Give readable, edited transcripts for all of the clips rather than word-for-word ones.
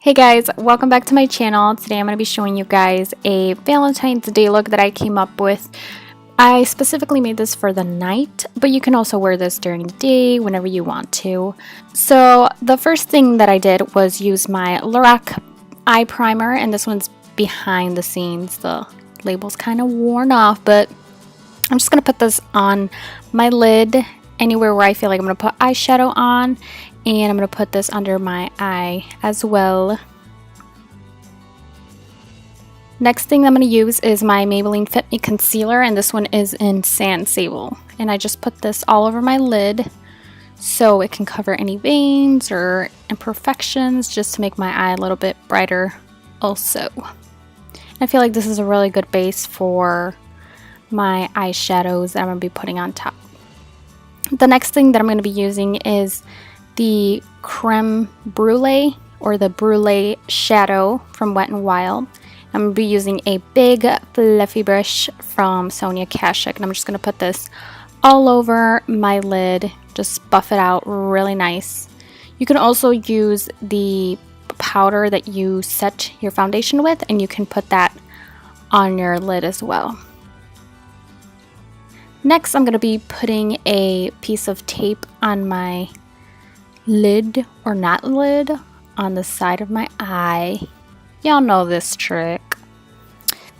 Hey guys, welcome back to my channel. Today I'm going to be showing you guys a Valentine's Day look that I came up with. I specifically made this for the night, but you can also wear this during the day whenever you want to. So the first thing that I did was use my Lorac eye primer, and this one's behind the scenes. The label's kind of worn off, but I'm just going to put this on my lid anywhere where I feel like I'm going to put eyeshadow on. And I'm going to put this under my eye as well. Next thing I'm going to use is my Maybelline Fit Me Concealer, and this one is in Sand Sable. And I just put this all over my lid so it can cover any veins or imperfections, just to make my eye a little bit brighter also. I feel like this is a really good base for my eyeshadows that I'm going to be putting on top. The next thing that I'm going to be using is the Creme Brulee, or the Brulee Shadow from Wet n Wild. I'm going to be using a big fluffy brush from Sonia Kashuk, and I'm just going to put this all over my lid, just buff it out really nice. You can also use the powder that you set your foundation with, and you can put that on your lid as well. Next, I'm going to be putting a piece of tape on my lid, or not lid, on the side of my eye. Y'all know this trick.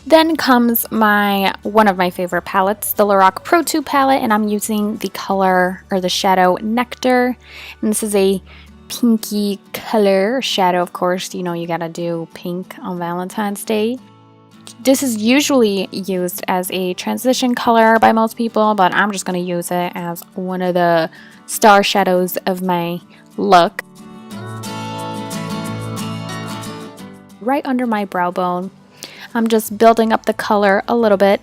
Then comes one of my favorite palettes, the Lorac Pro 2 palette, and I'm using the color, or the shadow, Nectar. And this is a pinky color shadow. Of course, you know you gotta do pink on Valentine's Day. This is usually used as a transition color by most people, but I'm just going to use it as one of the star shadows of my look. Right under my brow bone, I'm just building up the color a little bit.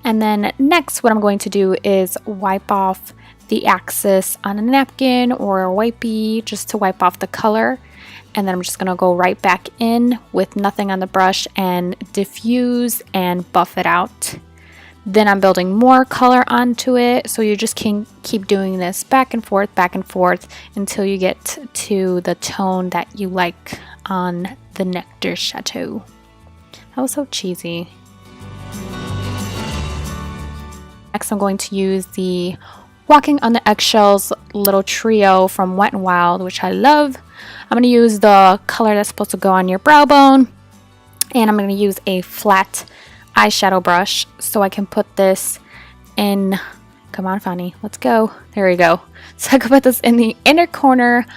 And then next, what I'm going to do is wipe off the excess on a napkin or a wipey, just to wipe off the color. And then I'm just going to go right back in with nothing on the brush and diffuse and buff it out. Then I'm building more color onto it, so you just can keep doing this back and forth until you get to the tone that you like on the Nectar Chateau. That was so cheesy. Next, I'm going to use the Walking on the Eggshells little trio from Wet n Wild, which I love. I'm going to use the color that's supposed to go on your brow bone, and I'm going to use a flat eyeshadow brush so I can put this in. Come on, Fanny, let's go. There we go. So I can put this in the inner corner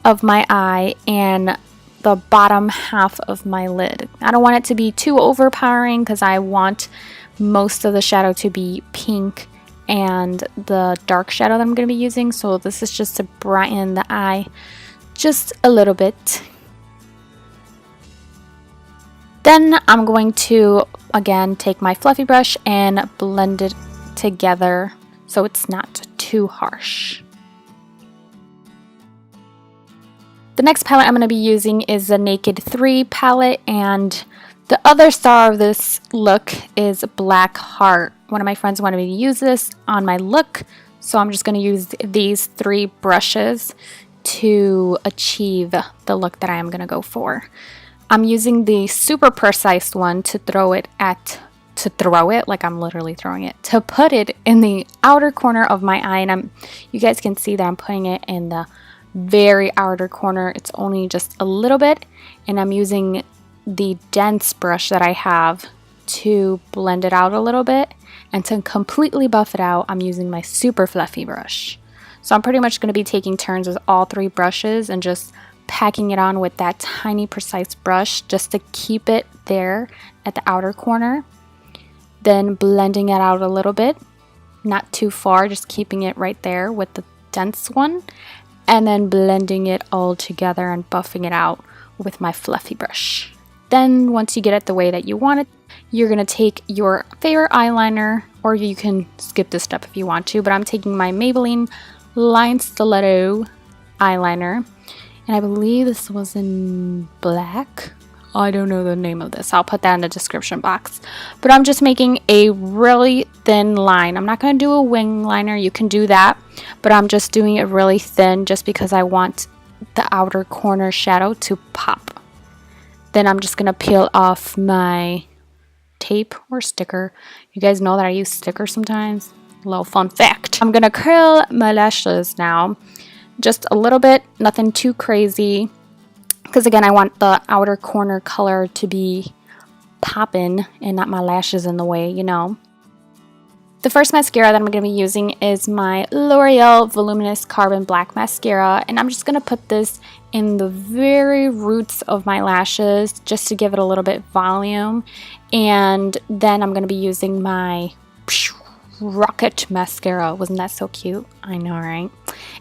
of my eye and the bottom half of my lid. I don't want it to be too overpowering because I want most of the shadow to be pink and the dark shadow that I'm going to be using. So this is just to brighten the eye just a little bit. Then I'm going to again take my fluffy brush and blend it together so it's not too harsh. The next palette I'm going to be using is the Naked 3 palette, and the other star of this look is Black Heart. One of my friends wanted me to use this on my look, so I'm just going to use these 3 brushes to achieve the look that I am going to go for. I'm using the super precise one to like I'm literally throwing it, to put it in the outer corner of my eye, and you guys can see that I'm putting it in the very outer corner. It's only just a little bit, and I'm using the dense brush that I have to blend it out a little bit, and to completely buff it out, I'm using my super fluffy brush. So I'm pretty much going to be taking turns with all 3 brushes and just packing it on with that tiny precise brush just to keep it there at the outer corner. Then blending it out a little bit, not too far, just keeping it right there with the dense one, and then blending it all together and buffing it out with my fluffy brush. Then once you get it the way that you want it, you're going to take your favorite eyeliner, or you can skip this step if you want to, but I'm taking my Maybelline Line Stiletto eyeliner, and I believe this was in black. I don't know the name of this. I'll put that in the description box. But I'm just making a really thin line. I'm not going to do a wing liner. You can do that, but I'm just doing it really thin just because I want the outer corner shadow to pop. Then I'm just going to peel off my tape or sticker. You guys know that I use stickers sometimes. A little fun fact. I'm going to curl my lashes now. Just a little bit, nothing too crazy. Because again, I want the outer corner color to be popping and not my lashes in the way, you know. The first mascara that I'm going to be using is my L'Oreal Voluminous Carbon Black Mascara, and I'm just going to put this in the very roots of my lashes just to give it a little bit volume. And then I'm going to be using my Rocket Mascara. Wasn't that so cute? I know, right?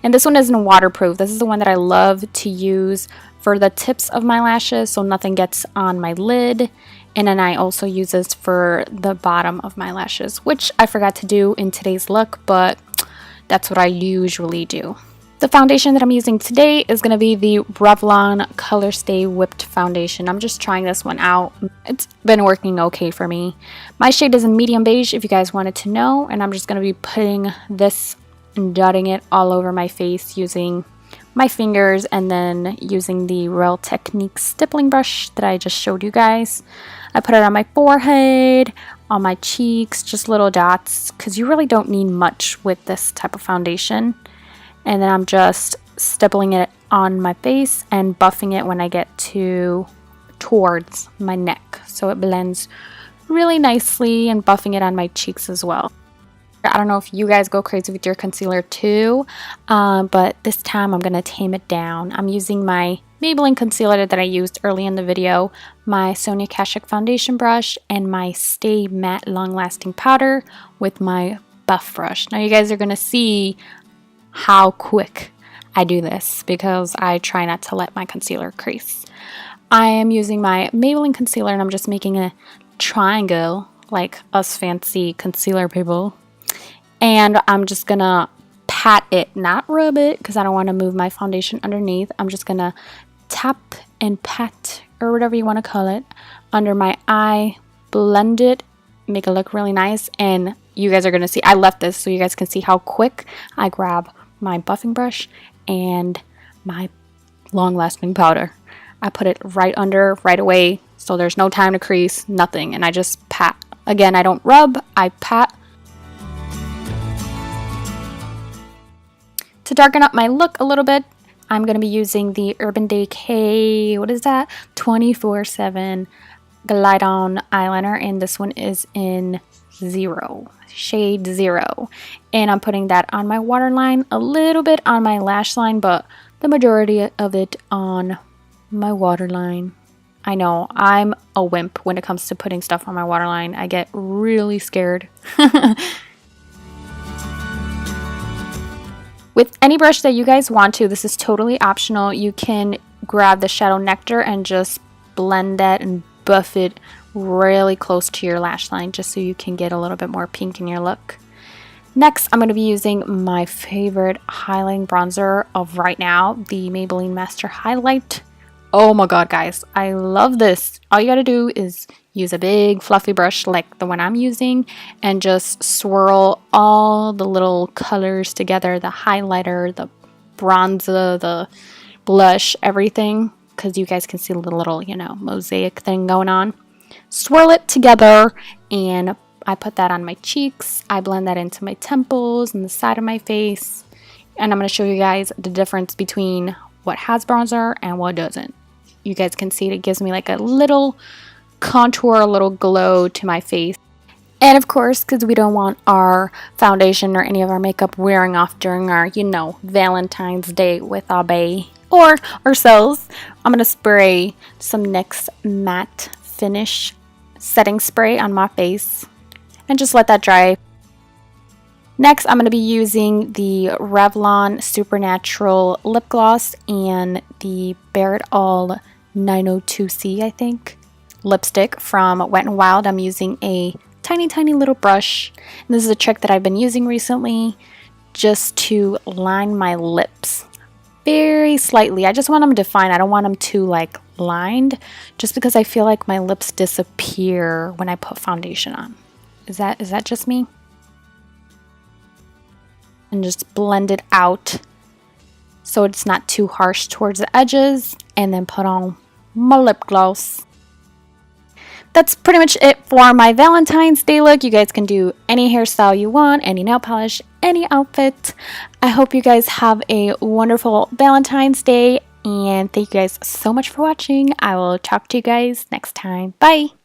And this one isn't waterproof. This is the one that I love to use for the tips of my lashes so nothing gets on my lid. And then I also use this for the bottom of my lashes, which I forgot to do in today's look, but that's what I usually do. The foundation that I'm using today is going to be the Revlon Color Stay Whipped Foundation. I'm just trying this one out. It's been working okay for me. My shade is in medium beige if you guys wanted to know, and I'm just going to be putting this and dotting it all over my face using my fingers and then using the Real Technique stippling brush that I just showed you guys. I put it on my forehead, on my cheeks, just little dots, because you really don't need much with this type of foundation. And then I'm just stippling it on my face and buffing it when I get towards my neck, so it blends really nicely, and buffing it on my cheeks as well. I don't know if you guys go crazy with your concealer too, but this time I'm going to tame it down. I'm using my Maybelline concealer that I used early in the video, my Sonia Kashuk foundation brush, and my Stay Matte Long Lasting powder with my buff brush. Now you guys are going to see how quick I do this because I try not to let my concealer crease. I am using my Maybelline concealer and I'm just making a triangle like us fancy concealer people. And I'm just gonna pat it, not rub it, because I don't want to move my foundation underneath. I'm just gonna tap and pat, or whatever you want to call it, under my eye, blend it, make it look really nice. And you guys are gonna see, I left this so you guys can see how quick I grab my buffing brush and my long-lasting powder. I put it right under, right away, so there's no time to crease, nothing. And I just pat. Again, I don't rub, I pat. To darken up my look a little bit, I'm going to be using the Urban Decay, what is that? 24/7 Glide On Eyeliner, and this one is in shade 0. And I'm putting that on my waterline, a little bit on my lash line, but the majority of it on my waterline. I know, I'm a wimp when it comes to putting stuff on my waterline. I get really scared. With any brush that you guys want to, this is totally optional. You can grab the Shadow Nectar and just blend that and buff it really close to your lash line just so you can get a little bit more pink in your look. Next, I'm going to be using my favorite highlighting bronzer of right now, the Maybelline Master Highlight. Oh my god, guys, I love this. All you gotta do is use a big fluffy brush like the one I'm using and just swirl all the little colors together, the highlighter, the bronzer, the blush, everything, because you guys can see the little, you know, mosaic thing going on. Swirl it together, and I put that on my cheeks. I blend that into my temples and the side of my face, and I'm going to show you guys the difference between what has bronzer and what doesn't. You guys can see it gives me like a little contour, a little glow to my face. And of course, because we don't want our foundation or any of our makeup wearing off during our, you know, Valentine's date with our bae or ourselves, I'm going to spray some NYX Matte Finish setting spray on my face and just let that dry. Next, I'm going to be using the Revlon Supernatural Lip Gloss and the Bare It All 902C, I think, lipstick from Wet n Wild. I'm using a tiny little brush. And this is a trick that I've been using recently just to line my lips very slightly. I just want them defined. I don't want them too like lined, just because I feel like my lips disappear when I put foundation on. Is that just me? And just blend it out so it's not too harsh towards the edges, and then put on my lip gloss. That's pretty much it for my Valentine's Day look. You guys can do any hairstyle you want, any nail polish, any outfit. I hope you guys have a wonderful Valentine's Day, and thank you guys so much for watching. I will talk to you guys next time. Bye!